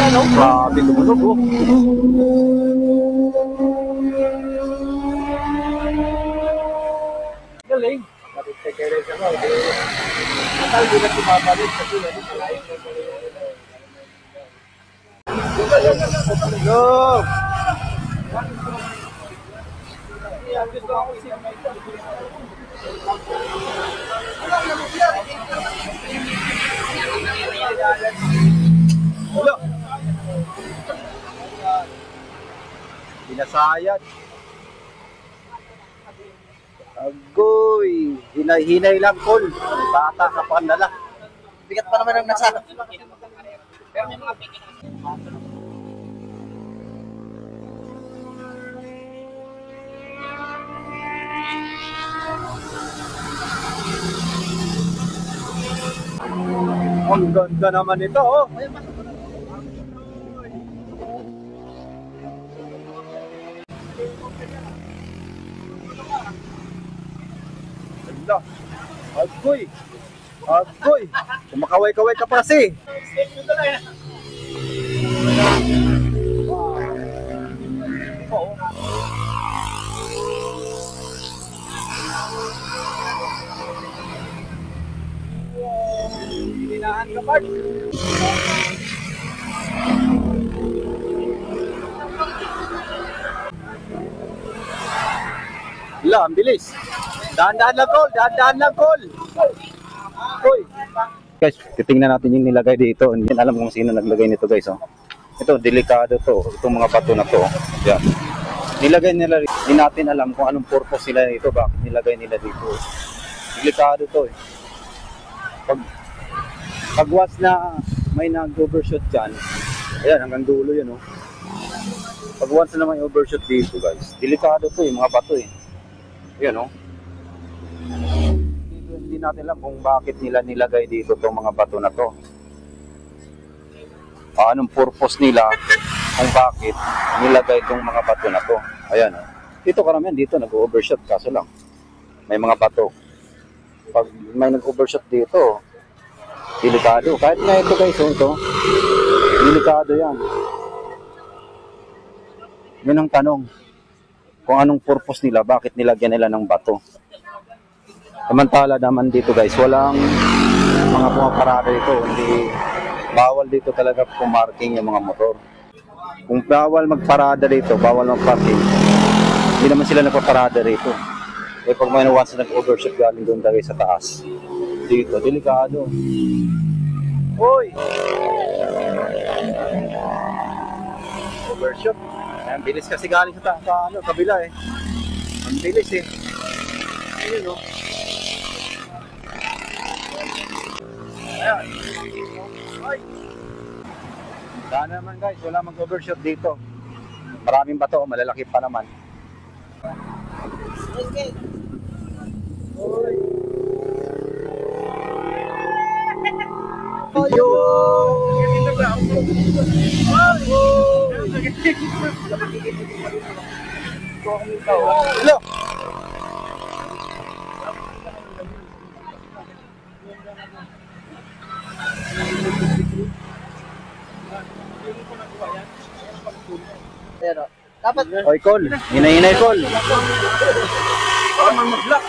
Grabe, tumunog oh. Galing. Natal din na tumabalik kasi lalo malayo. Go! Binasayad. Agoy, hinay-hinay lang, Col. Bata ka pa nala. Bigat pa naman ang nasa. Ang ganda naman ito, oh. Ganda. Agoy. Agoy. Kumakaway-kaway ka pa kasi. Oo. Hinahan ka pa. Wala, ang bilis. Dahan-dahan lang, Col. Dahan-dahan lang, Col. Hoy. Guys, titingnan natin yung nilagay dito. Hindi alam kung sino naglagay nito, guys. Oh. Ito, delikado to. Itong mga bato na to. Yan. Nilagay nila, hindi natin alam kung anong purpose nila dito. Bakit nilagay nila dito. Delikado to eh. Pag once na may nag-overshoot dyan, ayan, hanggang dulo yan, oh. Pag once na may overshoot dito, guys, delikado to, yung mga bato, eh. Ayan, oh. Hindi natin alam kung bakit nila nilagay dito itong mga bato na to. Anong purpose nila kung bakit nilagay itong mga bato na to. Ayan, oh. Dito karamihan, dito nag-overshoot, kaso lang may mga bato. Pag may nag-overshot dito, delikado. Kahit nga ito, guys, ito, delikado yan. Yun ang tanong. Kung anong purpose nila, bakit nilagyan nila ng bato. Samantala naman dito, guys, walang mga pumaparada dito. Hindi, bawal dito talaga pumarking yung mga motor. Kung bawal magparada dito, bawal magparking, hindi naman sila nagpaparada dito. Eh pag may once na nag-overshoot galing doon talaga sa taas. Dito, delikado. Hoy! Overshoot. Ang bilis kasi galing sa kabila eh. Ang bilis eh. Ayun oh. Ayan. Ay! Sana naman guys, wala mag-overshoot dito. Maraming bato, malalaki pa naman. Okay. Hoy. Yo. Hello. Pero dapat Oy, Col. Hinay-hinay, Col. mag-block.